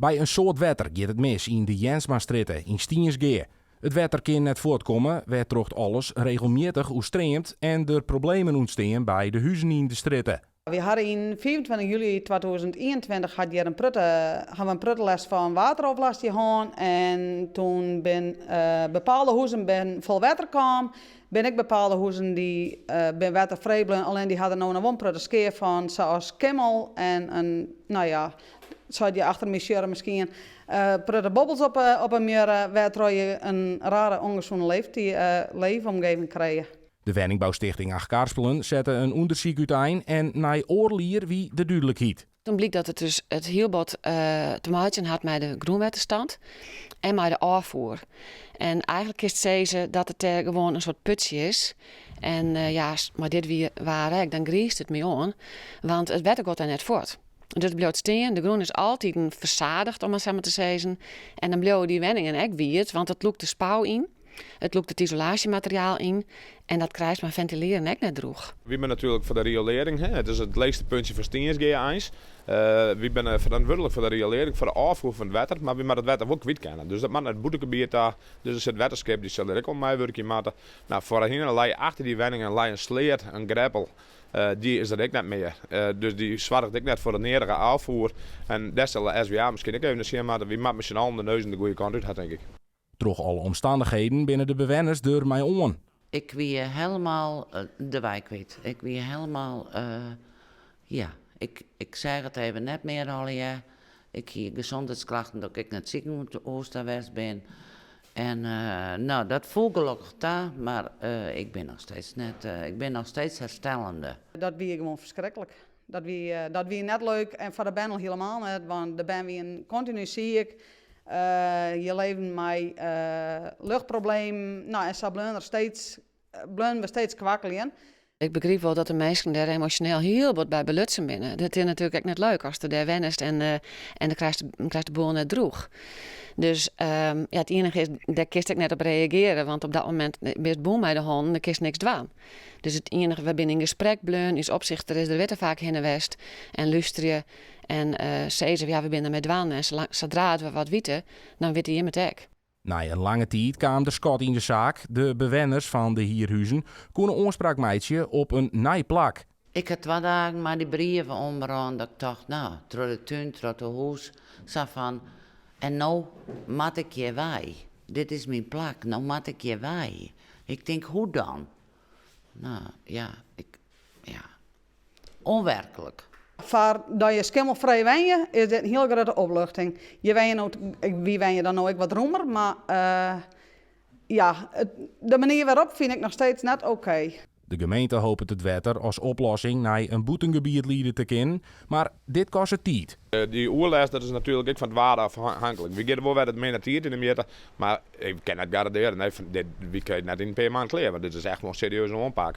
Bij een soort wetter gaat het mis in de Jensma-stritten in Stiensgeer. Het wetter kan net voortkomen, werd trocht alles regelmatig oestreemd en er problemen ontstaan bij de huizen in de stritten. We hadden in 24 juli 2021 hadden we een pruttenles van wateroverlast gehad. En toen ben bepaalde huizen vol water kwam. Ben ik bepaalde huizen die ben watervrij bleven. Alleen die hadden nou een wonpruttenskeer van zoals Kimmel en een, nou ja, zou je achter me misschien prutte bobbels op een muur, waardoor je een rare ongezonde leefomgeving krijgt. De Woningbouwstichting Achterkarspelen zette een onderzoek uit en naar oorlier wie de duidelijkheid. Toen bleek dat het dus het heel wat te maken had met de groenwetterstand en met de afvoer. En eigenlijk is het zeggen dat het gewoon een soort putje is. En ja, maar dit weer waar dan griest het mee aan, want het wetter gaat daar net voort. Dus het bleef staan. De groen is altijd verzadigd, om het zo maar te zeggen. En dan bleven die wenningen ook weer, want het loekt de spouw in. Het loekt het isolatiemateriaal in en dat krijgt maar ventileren ook net droeg. We zijn natuurlijk voor de riolering. Het is het leegste puntje van Stiensgeer-1. We zijn verantwoordelijk voor de riolering, voor de afvoer van het water, maar we moeten het water ook kwijt kennen. Dus dat mag naar het boetegebied daar. Dus er zit waterschip, die zullen er ook om mij werken maken. Nou, voorheen lei achter die wenningen een sleer, een greppel. Die is er ook net meer. Dus die zorgt ook net voor de nederige afvoer. En dat zal de SWA misschien ook even zien, maar wie maakt met z'n allen de neus de goede kant uit, denk ik. Troch alle omstandigheden binnen de bewoners door mij on. Ik weer helemaal de wijk kwijt. Ik weer helemaal, ja, ik zeg het even net meer al jaar. Ik heb gezondheidsklachten dat ik naar het ziekenhuis geweest ben. En nou, dat voel gelukkig daar, maar ik ben nog steeds net, ik ben nog steeds herstellende. Dat wie gewoon verschrikkelijk. Dat wie net leuk en voor de band al helemaal net, want de band wie een continu zie ik. Je leven met luchtprobleem, nou en zo blijven we steeds kwakkelen. Ik begreep wel dat de mensen daar emotioneel heel wat bij belutsen binnen. Dat is natuurlijk ook net leuk als je daar wennest en dan krijgt de boel net droeg. Dus ja, het enige is, daar kist ik net op reageren, want op dat moment is het boel bij de hand en dan kist niks dwaan. Dus het enige, we zijn in gesprek bleun, is opzichter is er wetter vaak heen en west en luisteren en zeggen ja, we zijn er met dwaan en zodra we wat weten, dan weten je met ek. Na een lange tijd kwam de schot in de zaak. De bewoners van de hierhuizen konden oorspraak meidje op een nijplak. Ik heb 2 dagen maar die brieven ombrand dat ik dacht, nou, door de tuin, door het huis, zo van, en nou moet ik je wij. Dit is mijn plak, nou moet ik je wij. Ik denk, hoe dan? Nou, ja, onwerkelijk. Voor dat je schimmelvrij wenje is dit een heel grote opluchting. Wie wen je dan nou ook wat roemer, maar ja, de manier waarop vind ik nog steeds net oké. De gemeente hoopt het wetter als oplossing naar een boetengebied leiden te kennen, maar dit kost het tijd. Die oerlijst dat is natuurlijk ook van het waarde afhankelijk. We gaan wel weer het meer naar in de meter, maar ik kan het garanderen. We kunnen net in een paar maanden kleren, want dit is echt wel een serieuze aanpak.